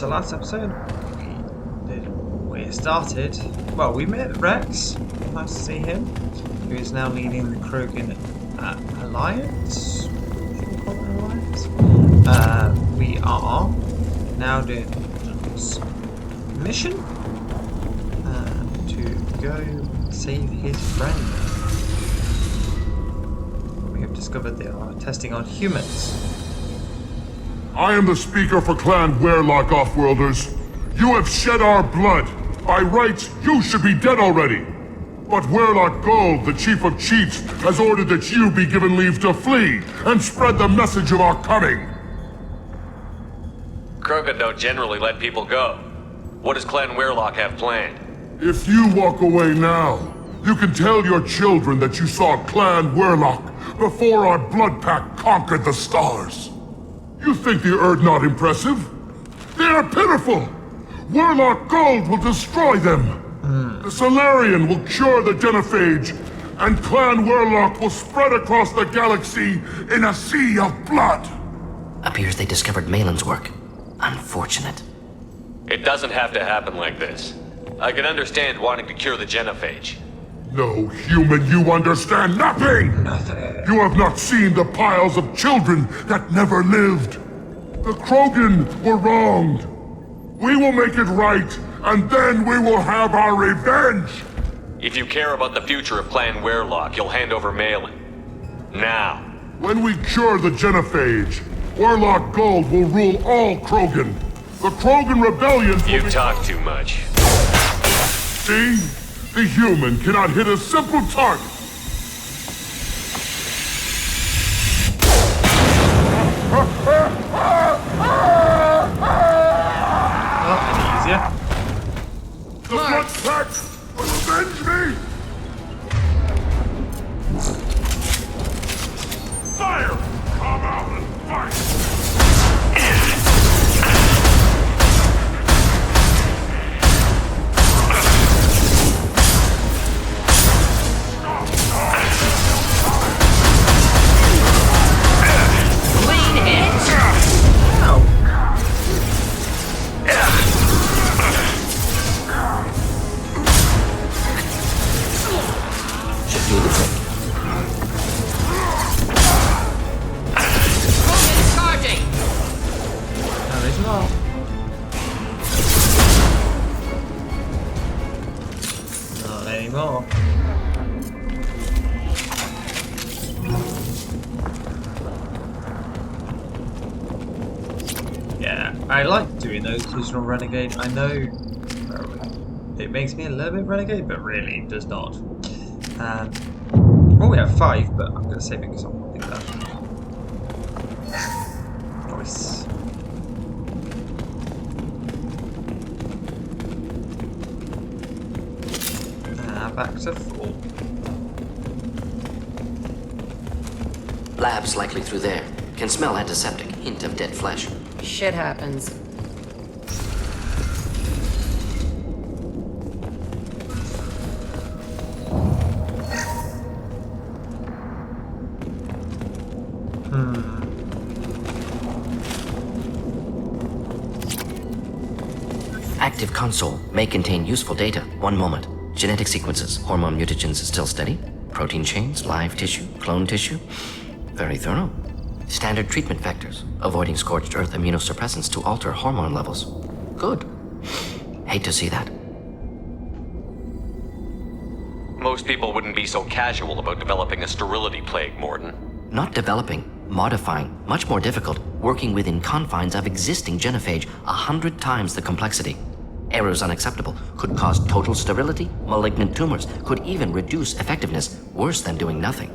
so last episode we started. Well, we met Rex. Nice to see him. Who is now leading the Krogan Alliance. We are now doing this mission to go save his friend. We have discovered they are testing on humans. I am the speaker for Clan Werelock Offworlders. You have shed our blood. By rights, you should be dead already. But Werelock Gold, the Chief of Chiefs, has ordered that you be given leave to flee and spread the message of our coming. Krogan don't generally let people go. What does Clan Werelock have planned? If you walk away now, you can tell your children that you saw Clan Werelock before our blood pact conquered the stars. You think the Erd not impressive? They are pitiful! Werelock Gold will destroy them! The Solarian will cure the Genophage, and Clan Werelock will spread across the galaxy in a sea of blood! Appears they discovered Malin's work. Unfortunate. It doesn't have to happen like this. I can understand wanting to cure the Genophage. No, human, you understand nothing! Nothing. You have not seen the piles of children that never lived. The Krogan were wronged. We will make it right, and then we will have our revenge! If you care about the future of Clan Werelock, you'll hand over Malin. Now. When we cure the Genophage, Werelock Gold will rule all Krogan. The Krogan rebellion will You talk too much. See? The human cannot hit a simple target. Any easier? The blood pact will avenge me! Fire! Come out and fight! Anymore. Yeah, I like doing those occasional renegade. I know it makes me a little bit renegade, but really it does not. Well, we have 5, but I'm going to save it because I want to do that. Nice. Back to full. Lab's likely through there. Can smell antiseptic. Hint of dead flesh. Shit happens. Active console may contain useful data. 1 moment. Genetic sequences, hormone mutagens still steady. Protein chains, live tissue, clone tissue. Very thorough. Standard treatment factors, avoiding scorched earth immunosuppressants to alter hormone levels. Good. Hate to see that. Most people wouldn't be so casual about developing a sterility plague, Mordin. Not developing, modifying, much more difficult, working within confines of existing genophage, 100 times the complexity. Errors unacceptable, could cause total sterility, malignant tumors, could even reduce effectiveness, worse than doing nothing.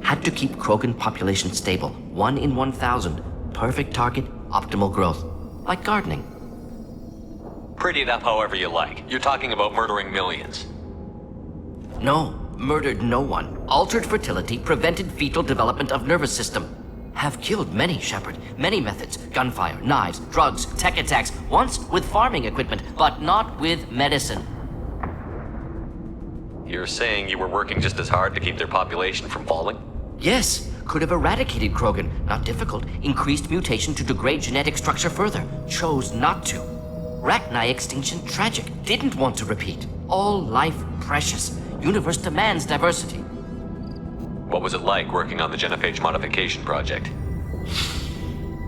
Had to keep Krogan population stable, 1 in 1,000. Perfect target, optimal growth. Like gardening. Pretty it up however you like. You're talking about murdering millions. No, murdered no one. Altered fertility, prevented fetal development of nervous system. Have killed many, Shepard. Many methods. Gunfire, knives, drugs, tech attacks. Once with farming equipment, but not with medicine. You're saying you were working just as hard to keep their population from falling? Yes, could have eradicated Krogan. Not difficult. Increased mutation to degrade genetic structure further. Chose not to. Rachni extinction tragic. Didn't want to repeat. All life precious. Universe demands diversity. What was it like working on the genophage modification project?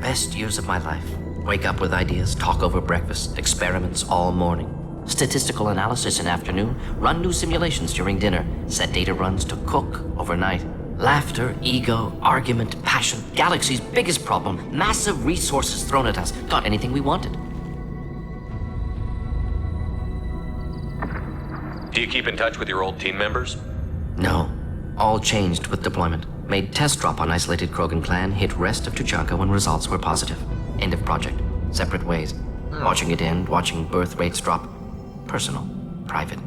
Best years of my life. Wake up with ideas, talk over breakfast, experiments all morning. Statistical analysis in afternoon, run new simulations during dinner, set data runs to cook overnight. Laughter, ego, argument, passion, galaxy's biggest problem, massive resources thrown at us, got anything we wanted. Do you keep in touch with your old team members? No. All changed with deployment. Made test drop on isolated Krogan clan, hit rest of Tuchanka when results were positive. End of project. Separate ways. Watching it end, watching birth rates drop. Personal. Private.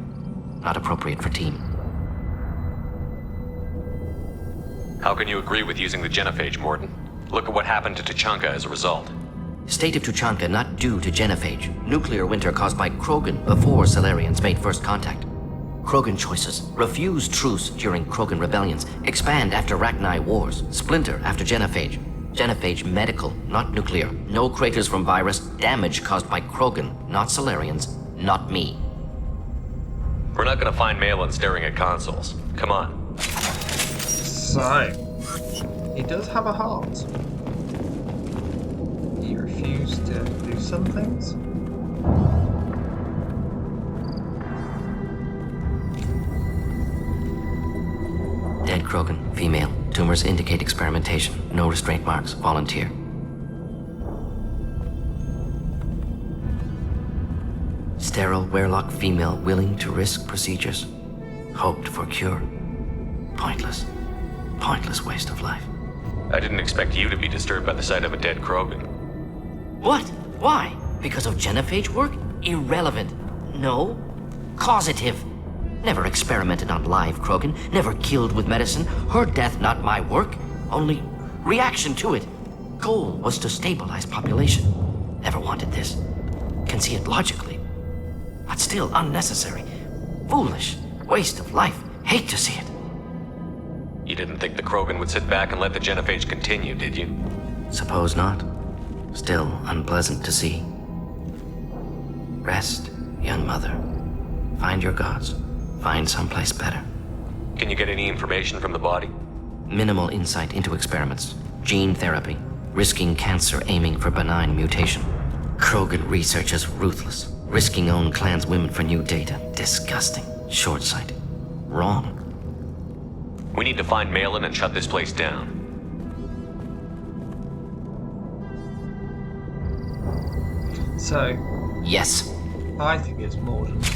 Not appropriate for team. How can you agree with using the genophage, Mordin? Look at what happened to Tuchanka as a result. State of Tuchanka not due to genophage. Nuclear winter caused by Krogan before Solarians made first contact. Krogan choices. Refuse truce during Krogan rebellions. Expand after Rachni wars. Splinter after genophage. Genophage medical, not nuclear. No craters from virus. Damage caused by Krogan, not Solarians, not me. We're not gonna find Malin staring at consoles. Come on. So, he does have a heart. He refused to do some things. Dead Krogan, female. Tumors indicate experimentation. No restraint marks. Volunteer. Sterile Werelock female willing to risk procedures. Hoped for cure. Pointless. Pointless waste of life. I didn't expect you to be disturbed by the sight of a dead Krogan. What? Why? Because of genophage work? Irrelevant. No. Causative. Never experimented on live Krogan. Never killed with medicine. Her death not my work. Only reaction to it. Goal was to stabilize population. Never wanted this. Can see it logically. But still unnecessary. Foolish. Waste of life. Hate to see it. You didn't think the Krogan would sit back and let the genophage continue, did you? Suppose not. Still unpleasant to see. Rest, young mother. Find your gods. Find someplace better. Can you get any information from the body? Minimal insight into experiments. Gene therapy. Risking cancer aiming for benign mutation. Krogan research is ruthless. Risking own clan's women for new data. Disgusting. Short-sighted. Wrong. We need to find Malin and shut this place down. So, Yes. I think it's Mordin's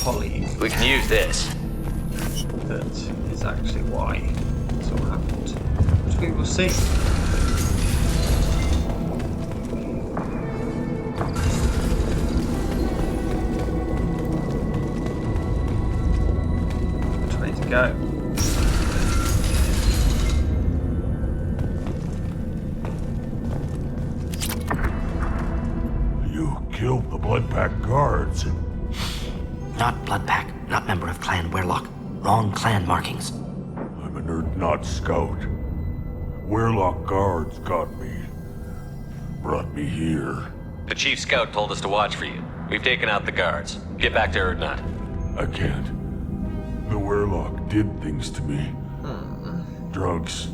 colleague We can use this. that is actually why this all happened. Which we will see. Which way to go? You killed the Blood Pack guards. Not Bloodpack. Not member of Clan Werelock. Wrong clan markings. I'm an Urdnot scout. Werelock guards got me. Brought me here. The chief scout told us to watch for you. We've taken out the guards. Get back to Urdnot. I can't. The Werelock did things to me. Drugs.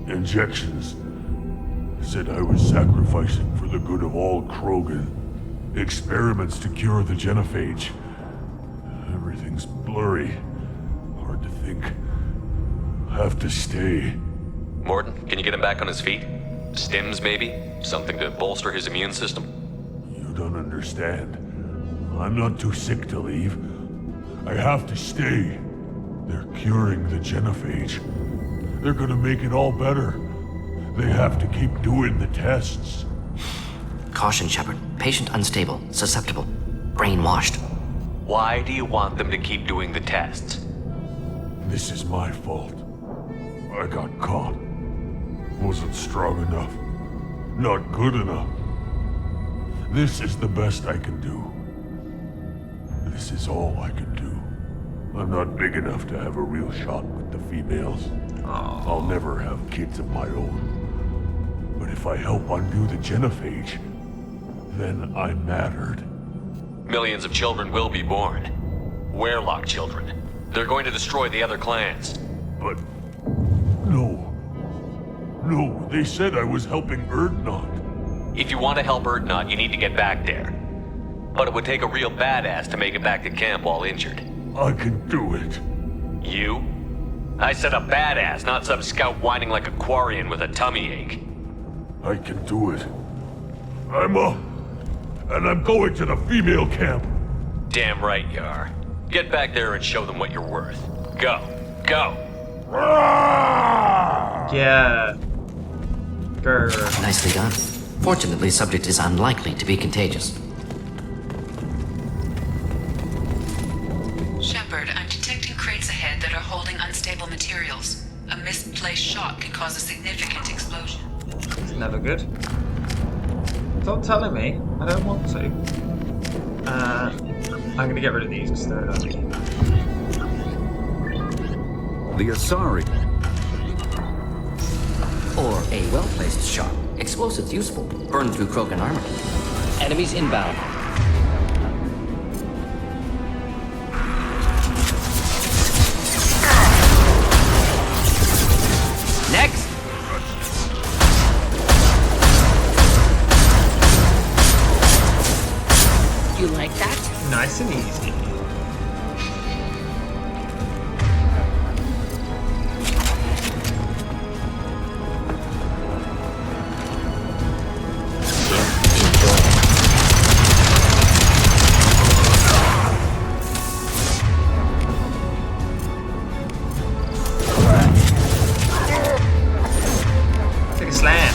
Injections. Said I was sacrificing for the good of all Krogan. Experiments to cure the genophage. Everything's blurry. Hard to think. Have to stay. Mordin, can you get him back on his feet? Stims, maybe? Something to bolster his immune system? You don't understand. I'm not too sick to leave. I have to stay. They're curing the genophage. They're gonna make it all better. They have to keep doing the tests. Caution, Shepard. Patient unstable. Susceptible. Brainwashed. Why do you want them to keep doing the tests? This is my fault. I got caught. Wasn't strong enough. Not good enough. This is the best I can do. This is all I can do. I'm not big enough to have a real shot with the females. I'll never have kids of my own. But if I help undo the genophage, then I mattered. Millions of children will be born. Werlock children. They're going to destroy the other clans. But... No. No, they said I was helping Urdnot. If you want to help Urdnot, you need to get back there. But it would take a real badass to make it back to camp while injured. I can do it. You? I said a badass, not some scout whining like a Quarian with a tummy ache. I can do it. I'm up. And I'm going to the female camp. Damn right you are. Get back there and show them what you're worth. Go. Go. Yeah. Grr. Nicely done. Fortunately, subject is unlikely to be contagious. Shepard, I'm detecting crates ahead that are holding unstable materials. A misplaced shot can cause a significant explosion. It's never good. Stop telling me. I don't want to. I'm gonna get rid of these because they're annoying. The Asari. Or a well-placed shot. Explosives useful. Burn through Krogan armor. Enemies inbound. Next! You like that? Nice and easy. Take a slam.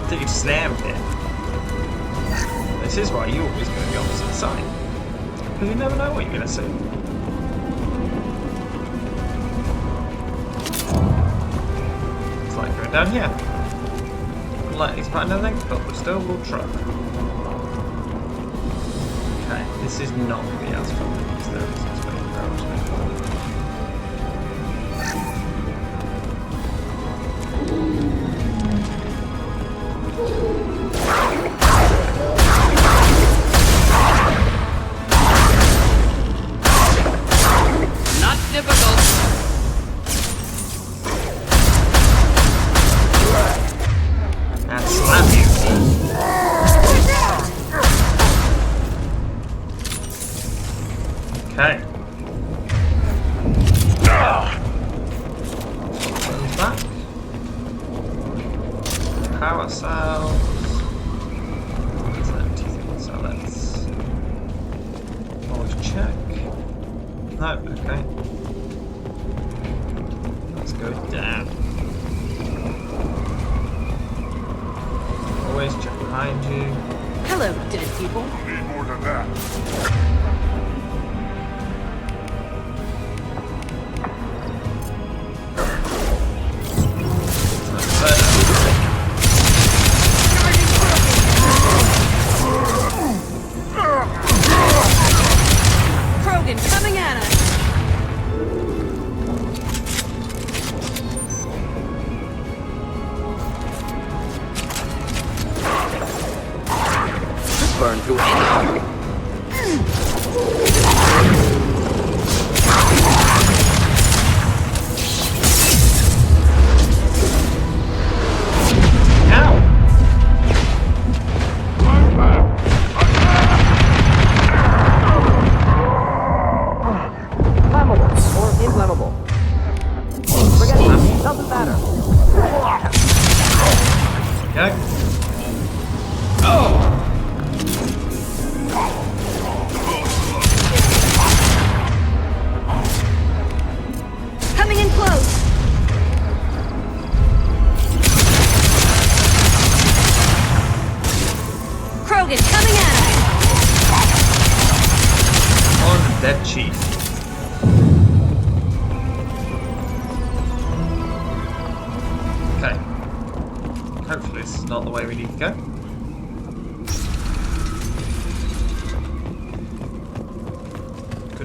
Take a slam there. This is why you always go to the opposite side. Because you never know what you're going to see. It's like going down here. Unlikely to find anything, but we still will try. Okay, this is not going to be as fun as there is this way. Not difficult. And slam you. Okay. Goes back. Power cells. It's empty thing, so let's always check. No, okay. Let's go down. Always check behind you. Hello, dead people. Need more than that. Krogan coming at us! Burn through any armor. Ow! Flammable or inflammable. Forget it. Doesn't matter. Okay. Coming in close! Krogan coming at us! On the dead chief. Okay. Hopefully this is not the way we need to go.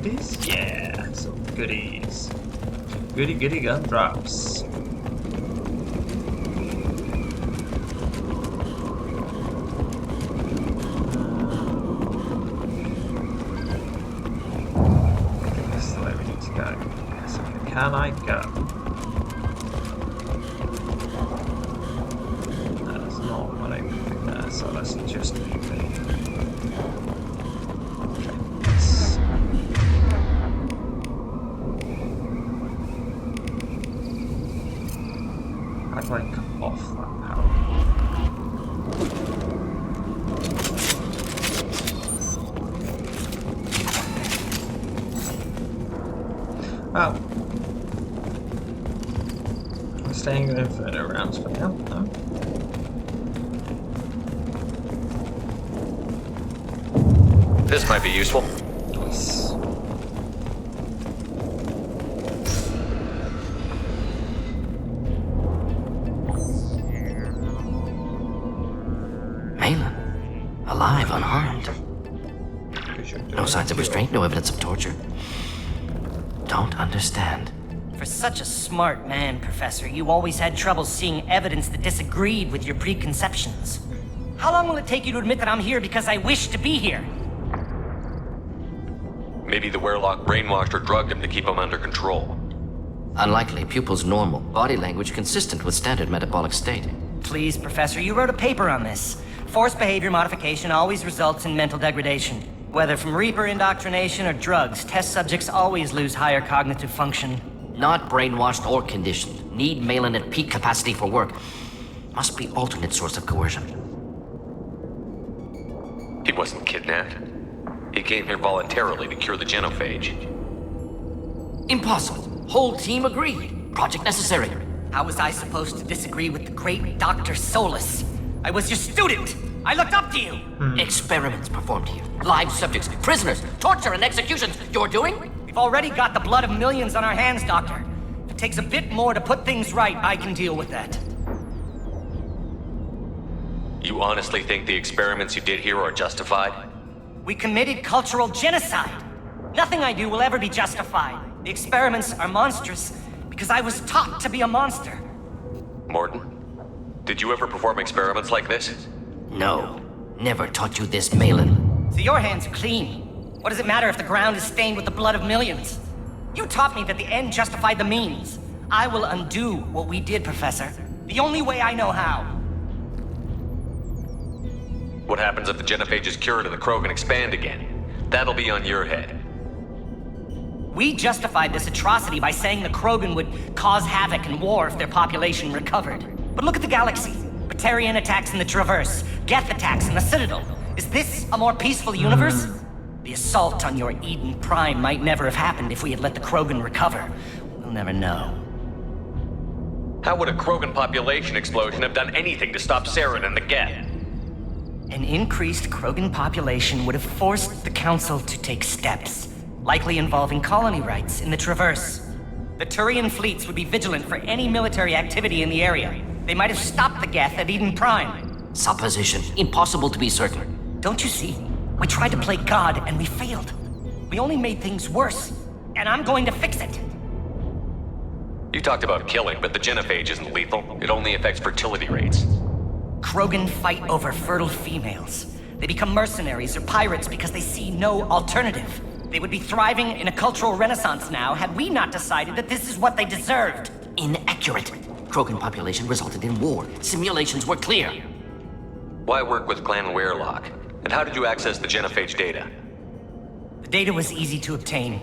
Goodies? Yeah, some goodies. Goody gun drops. This is the way we need to go. So can I go? That's not what I think there, so let's just leave it. How do I cut off that power? Well, I'm staying in further rounds for now. No? This might be useful. Nice. Malin, alive, unharmed. No signs of restraint, no evidence of torture. Don't understand. For such a smart man, Professor, you always had trouble seeing evidence that disagreed with your preconceptions. How long will it take you to admit that I'm here because I wish to be here? Maybe the Werlock brainwashed or drugged him to keep him under control. Unlikely. Pupil's normal. Body language consistent with standard metabolic state. Please, Professor, you wrote a paper on this. Forced behavior modification always results in mental degradation. Whether from Reaper indoctrination or drugs, test subjects always lose higher cognitive function. Not brainwashed or conditioned. Need Malin at peak capacity for work. Must be alternate source of coercion. He wasn't kidnapped. He came here voluntarily to cure the genophage. Impossible. Whole team agreed. Project necessary. How was I supposed to disagree with the great Dr. Solus? I was your student! I looked up to you! Experiments performed here. Live subjects, prisoners, torture and executions. You're doing? We've already got the blood of millions on our hands, Doctor. If it takes a bit more to put things right, I can deal with that. You honestly think the experiments you did here are justified? We committed cultural genocide. Nothing I do will ever be justified. The experiments are monstrous because I was taught to be a monster. Mordin, did you ever perform experiments like this? No. Never taught you this, Malin. So your hands are clean. What does it matter if the ground is stained with the blood of millions? You taught me that the end justified the means. I will undo what we did, Professor. The only way I know how. What happens if the genophage is cured and the Krogan expand again? That'll be on your head. We justified this atrocity by saying the Krogan would cause havoc and war if their population recovered. But look at the galaxy. Batarian attacks in the Traverse, Geth attacks in the Citadel. Is this a more peaceful universe? The assault on your Eden Prime might never have happened if we had let the Krogan recover. We'll never know. How would a Krogan population explosion have done anything to stop Saren and the Geth? An increased Krogan population would have forced the Council to take steps, likely involving colony rights in the Traverse. The Turian fleets would be vigilant for any military activity in the area. They might have stopped the Geth at Eden Prime. Supposition. Impossible to be certain. Don't you see? We tried to play God and we failed. We only made things worse, and I'm going to fix it. You talked about killing, but the genophage isn't lethal. It only affects fertility rates. Krogan fight over fertile females. They become mercenaries or pirates because they see no alternative. They would be thriving in a cultural renaissance now had we not decided that this is what they deserved. Inaccurate. Krogan population resulted in war. Simulations were clear. Why work with Clan Werlock? And how did you access the genophage data? The data was easy to obtain.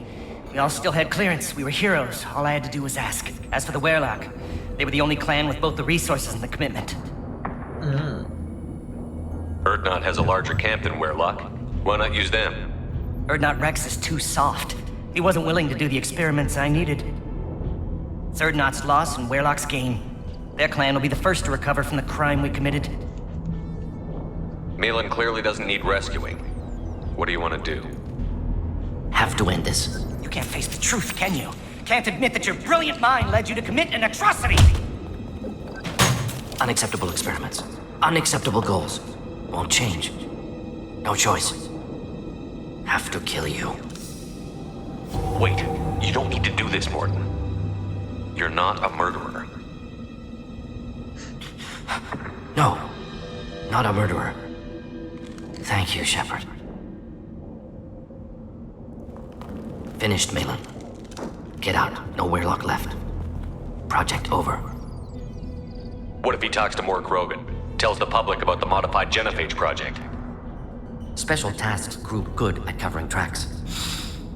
We all still had clearance. We were heroes. All I had to do was ask. As for the Werlock, they were the only clan with both the resources and the commitment. Erdnot has a larger camp than Werlock. Why not use them? Erdnot Rex is too soft. He wasn't willing to do the experiments I needed. It's Erdnot's loss and Werlock's gain. Their clan will be the first to recover from the crime we committed. Malin clearly doesn't need rescuing. What do you want to do? Have to end this. You can't face the truth, can you? Can't admit that your brilliant mind led you to commit an atrocity! Unacceptable experiments. Unacceptable goals. Won't change. No choice. Have to kill you. Wait, you don't need to do this, Mordin. You're not a murderer. No, not a murderer. Thank you, Shepard. Finished, Malin. Get out. No Weirlock left. Project over. What if he talks to more Krogan? Tells the public about the modified genophage project? Special Tasks Group good at covering tracks.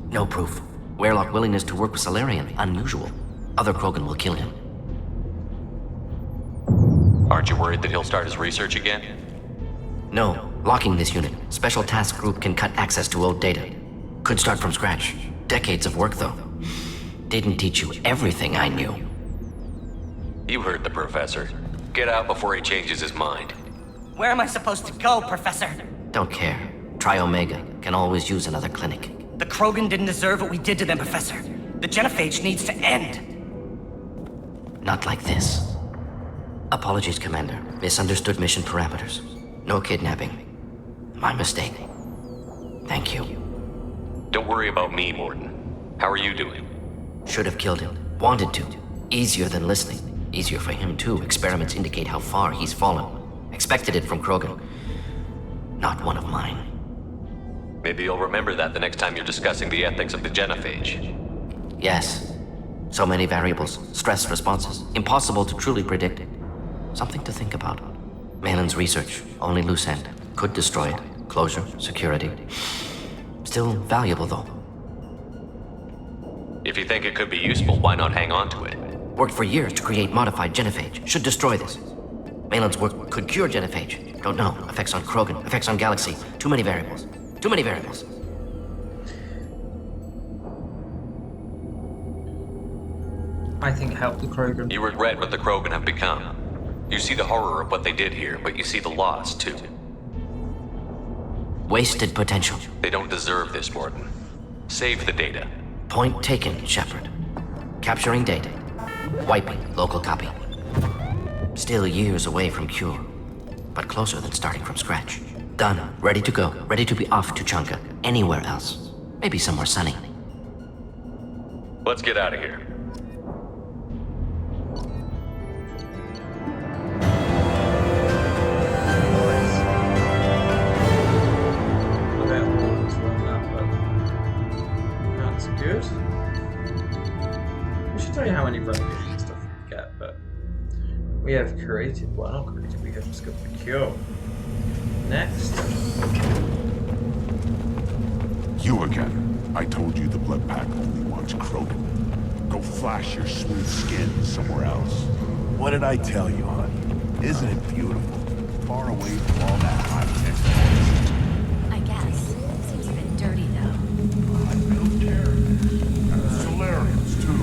No proof. Weirlock willingness to work with Salarian, unusual. Other Krogan will kill him. Aren't you worried that he'll start his research again? No. Locking this unit. Special Task Group can cut access to old data. Could start from scratch. Decades of work, though. Didn't teach you everything I knew. You heard the professor. Get out before he changes his mind. Where am I supposed to go, Professor? Don't care. Try Omega. Can always use another clinic. The Krogan didn't deserve what we did to them, Professor. The genophage needs to end. Not like this. Apologies, Commander. Misunderstood mission parameters. No kidnapping. My mistake. Thank you. Don't worry about me, Mordin. How are you doing? Should have killed him. Wanted to. Easier than listening. Easier for him, too. Experiments indicate how far he's fallen. Expected it from Krogan. Not one of mine. Maybe you'll remember that the next time you're discussing the ethics of the genophage. Yes. So many variables. Stress responses. Impossible to truly predict. Something to think about. Malin's research. Only loose end. Could destroy it. Closure. Security. Still valuable, though. If you think it could be useful, why not hang on to it? Worked for years to create modified genophage. Should destroy this. Malin's work could cure genophage. Don't know. Effects on Krogan. Effects on Galaxy. Too many variables. Too many variables. I think help the Krogan. You regret what the Krogan have become. You see the horror of what they did here, but you see the loss, too. Wasted potential. They don't deserve this, Mordin. Save the data. Point taken, Shepard. Capturing data. Wiping local copy. Still years away from cure, but closer than starting from scratch. Done. Ready to go. Ready to be off to Chunka. Anywhere else. Maybe somewhere sunny. Let's get out of here. Good. We should tell you how many revenue and stuff we get, but we have created, well not created, we have discovered the cure. Next. You again. I told you the blood pack only wants Krogan. Go flash your smooth skin somewhere else. What did I tell you, honey? Isn't it beautiful? Far away from all that high-tech. I guess. Seems a bit dirty, though. I don't care. And the Solarians, too.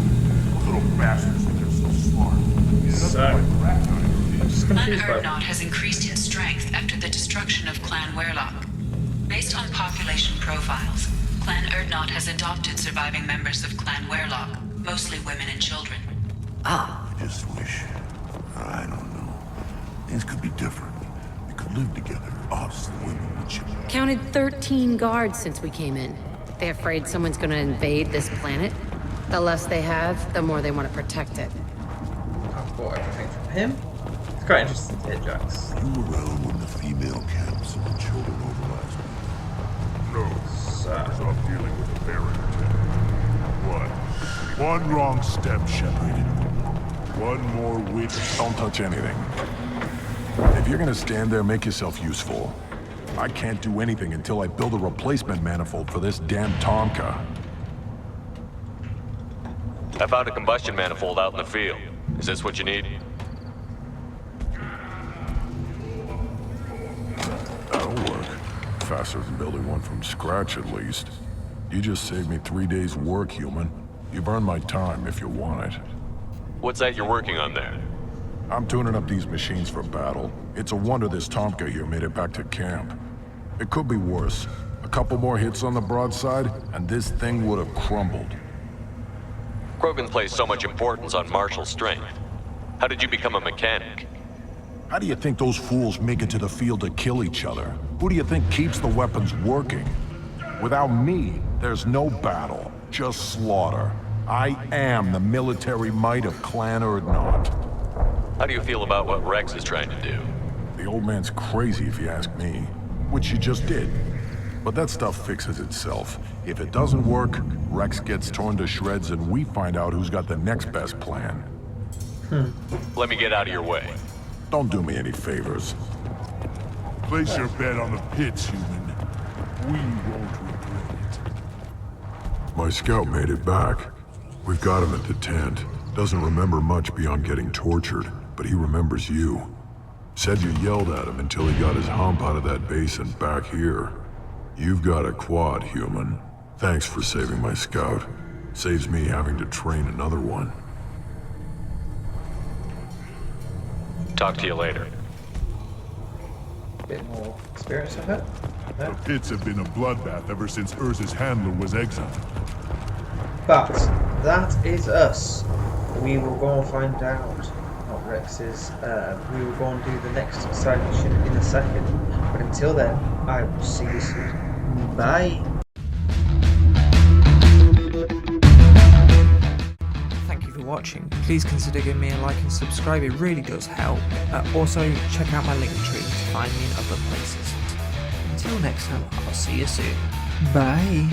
Those little bastards think they're so smart. I'm just Clan confused by Urdnot has increased in strength after the destruction of Clan Weirlock. Based on population profiles, Clan Urdnot has adopted surviving members of Clan Weirlock, mostly women and children. Ah. I just wish... I don't know. Things could be different. We could live together, us, the women, the children. Counted 13 guards since we came in. They afraid someone's gonna invade this planet? The less they have, the more they want to protect it. I've bought everything from him. It's quite interesting to hear Jax. You were around when the female camps and the children overlast. No. So, Stop dealing with the Baron today. What? One wrong step, Shepard. One more week. Don't touch anything. If you're gonna stand there, make yourself useful. I can't do anything until I build a replacement manifold for this damn Tomka. I found a combustion manifold out in the field. Is this what you need? That'll work. Faster than building one from scratch, at least. You just saved me 3 days' work, human. You've earned my time if you want it. What's that you're working on there? I'm tuning up these machines for battle. It's a wonder this Tomka here made it back to camp. It could be worse. A couple more hits on the broadside, and this thing would have crumbled. Krogan placed so much importance on martial strength. How did you become a mechanic? How do you think those fools make it to the field to kill each other? Who do you think keeps the weapons working? Without me, there's no battle. Just slaughter. I am the military might of Clan Urdnot. How do you feel about what Rex is trying to do? The old man's crazy if you ask me, which you just did. But that stuff fixes itself. If it doesn't work, Rex gets torn to shreds and we find out who's got the next best plan. Let me get out of your way. Don't do me any favors. Place your bet on the pits, human. We won't regret it. My scout made it back. We've got him at the tent. Doesn't remember much beyond getting tortured, but he remembers you. Said you yelled at him until he got his hump out of that basin back here. You've got a quad, human. Thanks for saving my scout. Saves me having to train another one. Talk to you later. Bit more experience of it. The pits have been a bloodbath ever since Urza's handler was exiled. But that is us. We will go and find out what Rex is. We will go and do the next side mission in a second. But until then, I will see you soon. Bye. Thank you for watching. Please consider giving me a like and subscribe, it really does help. Also, check out my Linktree to find me in other places. Until next time, I'll see you soon. Bye.